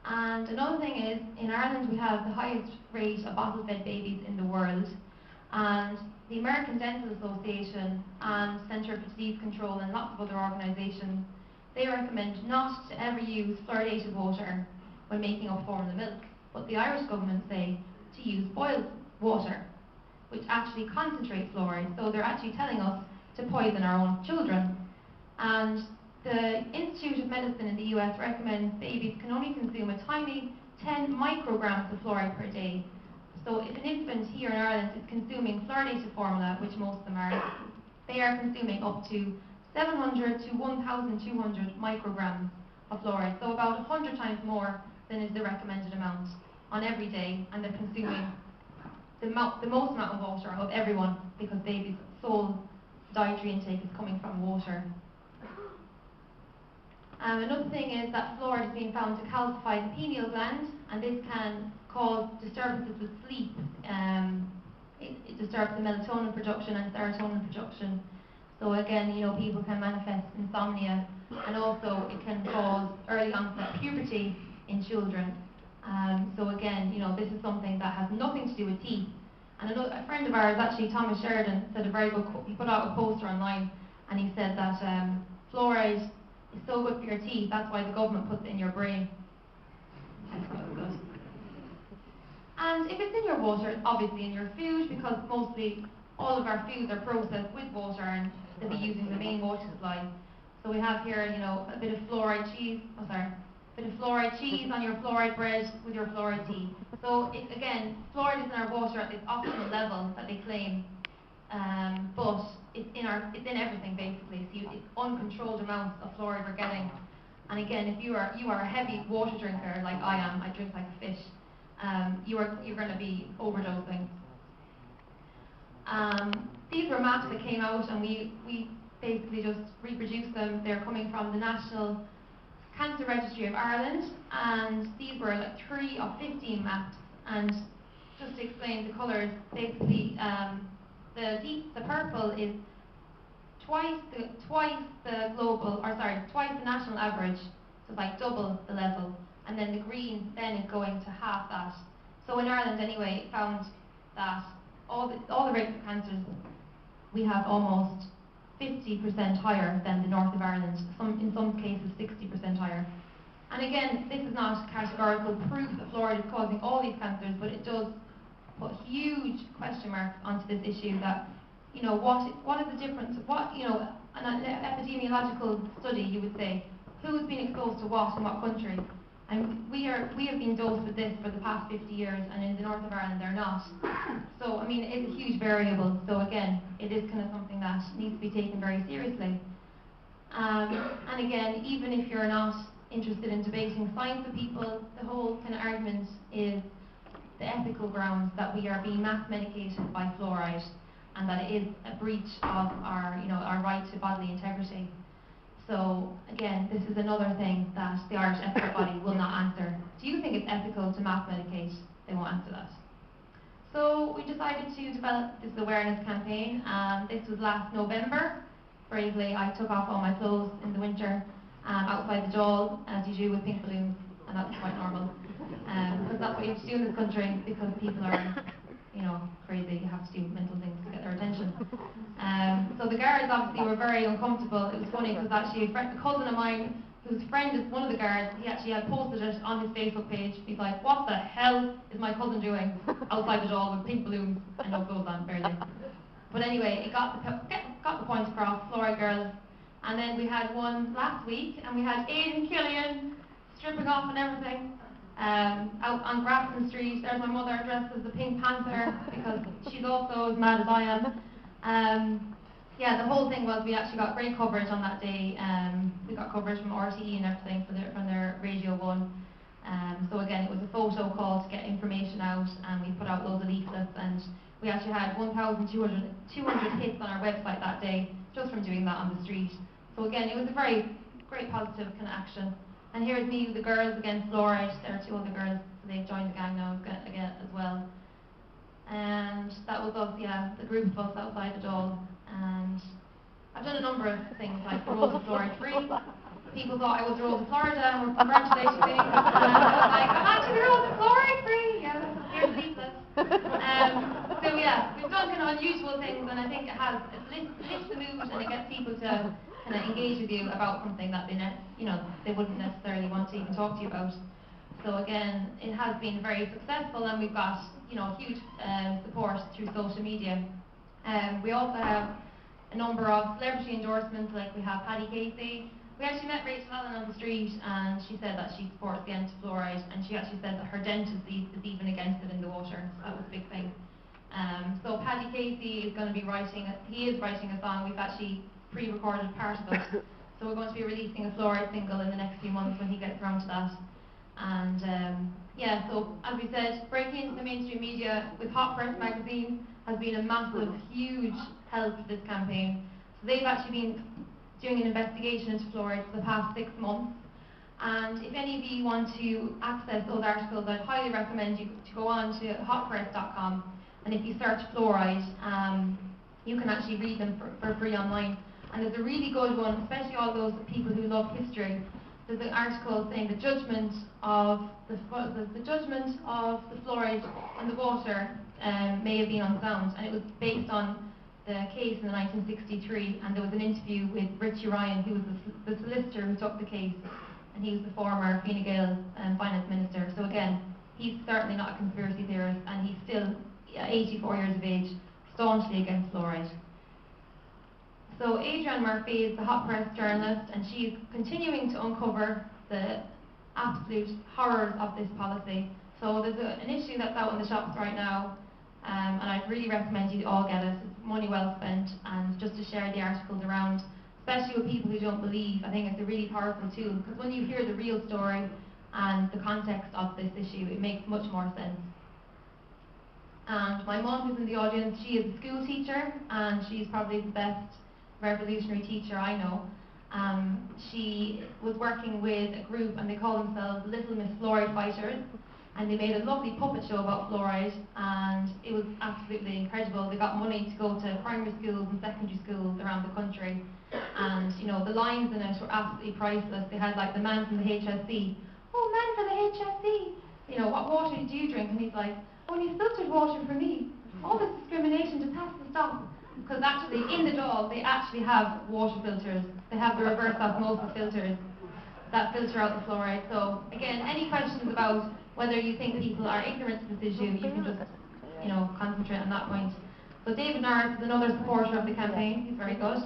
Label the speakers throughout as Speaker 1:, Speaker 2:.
Speaker 1: And another thing is, in Ireland we have the highest rate of bottle-fed babies in the world, and the American Dental Association and Centre for Disease Control and lots of other organisations, they recommend not to ever use fluoridated water when making up formula milk, but the Irish government say to use boiled water, which actually concentrates fluoride, so they're actually telling us to poison our own children. And the Institute of Medicine in the US recommends babies can only consume a tiny 10 micrograms of fluoride per day. So if an infant here in Ireland is consuming fluoridated formula, which most of them are, they are consuming up to 700 to 1,200 micrograms of fluoride, so about 100 times more than is the recommended amount on every day, and they're consuming the most amount of water of everyone because babies' sole dietary intake is coming from water. Another thing is that fluoride is being found to calcify the pineal gland, and this can cause disturbances with sleep. It disturbs the melatonin production and serotonin production. So again, people can manifest insomnia, and also it can cause early onset puberty in children. So again, this is something that has nothing to do with teeth. And a friend of ours, actually Thomas Sheridan, said a very good he put out a poster online, and he said that fluoride is so good for your teeth, that's why the government puts it in your brain. Good. And if it's in your water, it's obviously in your food, because mostly all of our foods are processed with water, and they'll be using the main water supply. So we have here, a bit of fluoride cheese, a bit of fluoride cheese on your fluoride bread with your fluoride tea. So again, fluoride is in our water at this optimal level that they claim, but it's in everything basically. So it's uncontrolled amounts of fluoride we're getting. And again, if you are a heavy water drinker like I am, I drink like a fish, you're going to be overdosing. These were maps that came out, and we basically just reproduced them. They're coming from the National Cancer Registry of Ireland, and these were like 3 of 15 maps. And just to explain the colours, basically the purple is twice the national average, so it's like double the level, and then the green then is going to half that. So in Ireland anyway, it found that all the rates of cancers, we have almost 50% higher than the north of Ireland, in some cases 60% higher. And again, this is not categorical proof that fluoride is causing all these cancers, but it does put huge question marks onto this issue that, what is the difference, an epidemiological study, you would say, who's been exposed to what in what country? And we have been dosed with this for the past 50 years, and in the north of Ireland they're not. So, it's a huge variable. So again, it is kind of something that needs to be taken very seriously. And again, even if you're not interested in debating science with people, the whole kind of argument is the ethical grounds that we are being mass medicated by fluoride, and that it is a breach of our right to bodily integrity. So again, this is another thing that the Irish ethical body will not answer. Do you think it's ethical to mass medicate? They won't answer that. So we decided to develop this awareness campaign. This was last November. Bravely, I took off all my clothes in the winter outside the Dáil, as you do with pink balloons, and that's quite normal. Because that's what you have to do in this country, because people are, crazy. You have to do mental things to get their attention. So the guards obviously were very uncomfortable. It was funny because actually a cousin of mine, whose friend is one of the guards, he actually had posted it on his Facebook page. He's like, "What the hell is my cousin doing outside the Dáil with pink balloons and no clothes on, barely?" But anyway, it got the point across, Fluoride girls. And then we had one last week, and we had Aidan Killian stripping off and everything. Out on Grafton Street. There's my mother dressed as the Pink Panther, because she's also as mad as I am. The whole thing was we actually got great coverage on that day. We got coverage from RTE and everything from their Radio 1. So again, it was a photo call to get information out, and we put out loads of leaflets, and we actually had 1,200 hits on our website that day just from doing that on the street. So again, it was a very great positive kind of action. And here's me with the girls against fluoride. There are 2 other girls, so they've joined the gang now again as well. And that was us, the group of us outside the Dáil. And I've done a number of things, like rolled the fluoride free. People thought I was rolled to Florida and were congratulating me. those things, and I think it lifts the mood and it gets people to kind of engage with you about something that they wouldn't necessarily want to even talk to you about. So again, it has been very successful, and we've got huge support through social media. We also have a number of celebrity endorsements, like we have Paddy Casey. We actually met Rachel Allen on the street, and she said that she supports the end to fluoride, and she actually said that her dentist is even against it in the water. So that was a big thing. So Paddy Casey is going to be writing a song. We've actually pre-recorded part of it. So we're going to be releasing a fluoride single in the next few months when he gets around to that. And yeah, so as we said, breaking into the mainstream media with Harpers magazine has been a massive, huge help to this campaign. So they've actually been doing an investigation into fluoride for the past 6 months. And if any of you want to access those articles, I'd highly recommend you to go on to hotpress.com, and if you search fluoride, you can actually read them for free online. And there's a really good one, especially all those people who love history. There's an article saying the judgment of the fluoride in the water may have been unsound, and it was based on the case in 1963, and there was an interview with Richie Ryan, who was the solicitor who took the case, and he was the former Fine Gael finance minister. So again, he's certainly not a conspiracy theorist, and he's still 84 years of age, staunchly against fluoride. So Adrian Murphy is the hot press journalist, and she's continuing to uncover the absolute horrors of this policy. So there's an issue that's out in the shops right now, and I'd really recommend you all get it. It's money well spent, and just to share the articles around, especially with people who don't believe, I think it's a really powerful tool, because when you hear the real story and the context of this issue, it makes much more sense. And my mom, who's in the audience, she is a school teacher, and she's probably the best revolutionary teacher I know. She was working with a group, and they call themselves Little Miss Fluoride Fighters, and they made a lovely puppet show about fluoride, and it was absolutely incredible. They got money to go to primary schools and secondary schools around the country, and the lines in it were absolutely priceless. They had like the man from the HSC, "Oh, man for the HSC, what water did you drink?" And he's like, "Only filtered water for me. All this discrimination just has to stop." Because actually, in the Dáil, they actually have water filters. They have the reverse osmosis filters that filter out the fluoride. So again, any questions about whether you think people are ignorant to this issue, you can just, concentrate on that point. So David Norris is another supporter of the campaign. He's very good.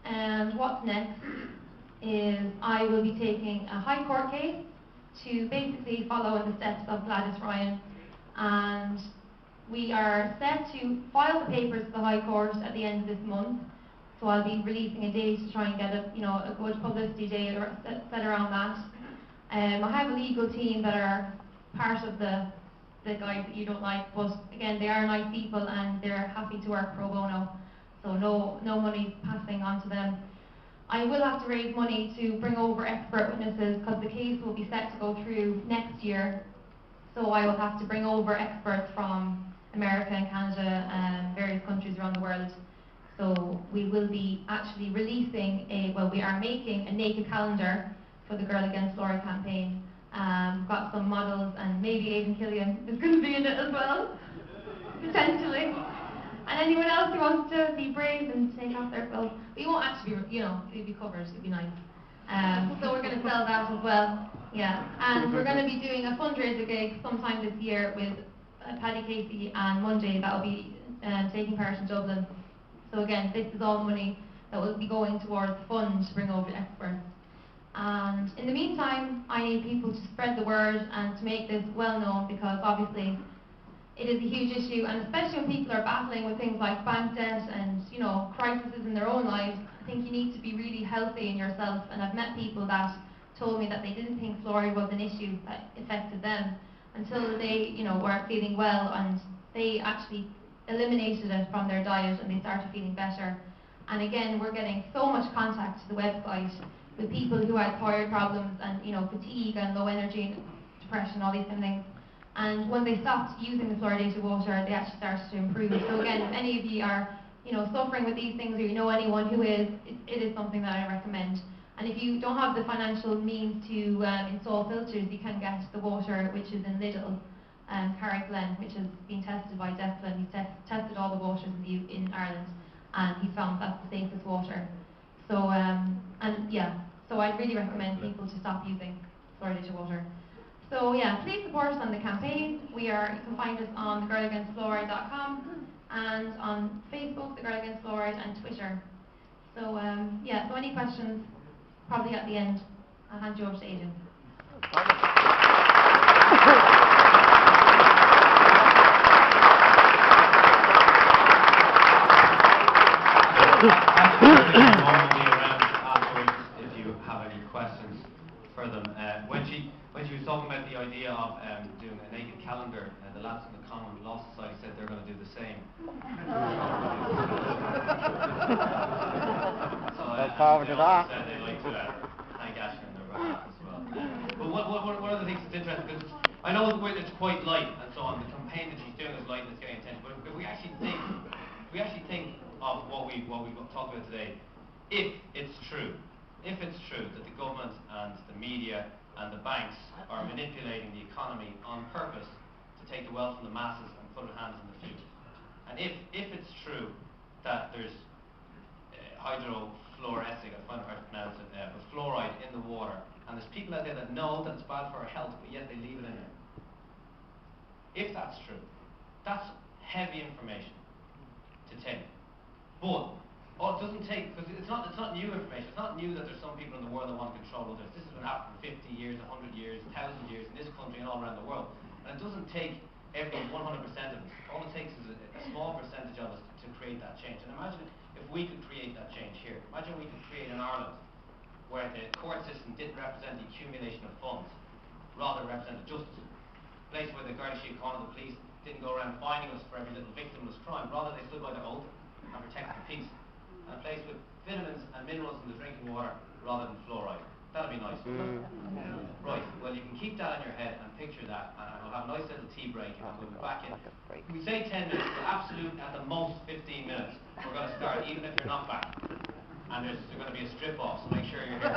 Speaker 1: And what's next is I will be taking a High Court case to basically follow in the steps of Gladys Ryan, and we are set to file the papers to the High Court at the end of this month. So I'll be releasing a day to try and get a good publicity day set around that. I have a legal team that are part of the guys that you don't like, but again, they are nice people and they're happy to work pro bono, so no money passing on to them. I will have to raise money to bring over expert witnesses, because the case will be set to go through next year, so I will have to bring over experts from America and Canada and various countries around the world. So we will be actually releasing we are making a naked calendar for the Girl Against Fluoride campaign. We've got some models, and maybe Aidan Killian is going to be in it as well, potentially. And anyone else who wants to be brave and take off their clothes. We won't actually, it'll be covered, it'll be nice. So we're going to sell that as well. Yeah, and we're going to be doing a fundraiser gig sometime this year with Paddy Casey and Monday. That will be taking part in Dublin. So again, this is all money that will be going towards the fund to bring over experts. And in the meantime, I need people to spread the word and to make this well known, because obviously it is a huge issue, and especially when people are battling with things like bank debt and crises in their own lives. I think you need to be really healthy in yourself, and I've met people that told me that they didn't think fluoride was an issue that affected them until they weren't feeling well, and they actually eliminated it from their diet and they started feeling better. And again, we're getting so much contact to the website with people who had thyroid problems and fatigue and low energy and depression, all these kind of things. And when they stopped using the fluoridated water, they actually started to improve. So again, if any of you are suffering with these things, or you know anyone who is, it is something that I recommend. And if you don't have the financial means to install filters, you can get the water which is in Lidl. Glen, which has been tested by Declan. He's tested all the waters in Ireland, and he found that's the safest water. So so I'd really recommend people to stop using fluoridated water. So yeah, please support us on the campaign. You can find us on thegirlagainstfluoride.com and on Facebook, The Girl Against Fluoride, and Twitter. So so any questions, probably at the end. I'll hand you over to Adrian.
Speaker 2: Normally around afterwards if you have any questions for them. When she was talking about the idea of doing a naked calendar, the lads in the Common Law Society said they're going to do the same.
Speaker 3: Look forward to that.
Speaker 2: Said they like to thank Aisling and their behalf as well. But one of the things that's interesting, because I know it's quite light and so on. The campaign that she's doing is light and it's getting attention. But if we actually think of what we talked about today, if it's true that the government and the media and the banks are manipulating the economy on purpose to take the wealth from the masses and put their hands in the food, and if it's true that there's hydrofluoric, I find it hard to pronounce it, but fluoride in the water, and there's people out there that know that it's bad for our health, but yet they leave it in there. If that's true, that's heavy information to take. But it doesn't take, because it's not new information. It's not new that there's some people in the world that want to control others. This has been happening for 50 years, 100 years, 1,000 years in this country and all around the world. And it doesn't take every 100% of us. All it takes is a small percentage of us to create that change. And imagine if we could create that change here. Imagine we could create in Ireland where the court system didn't represent the accumulation of funds, rather represented justice. A place where the Garda Síochána, the police, didn't go around finding us for every little victimless crime. Rather, they stood by their oath and protected the peace. And a place with vitamins and minerals in the drinking water rather than fluoride. That'd be nice. Right, well you can keep that in your head and picture that, and we'll have a nice little tea break and we'll be back in. We say 10 minutes, but absolute at the most 15 minutes. We're going to start even if you're not back. And there's going to be a strip off, so make sure you're here.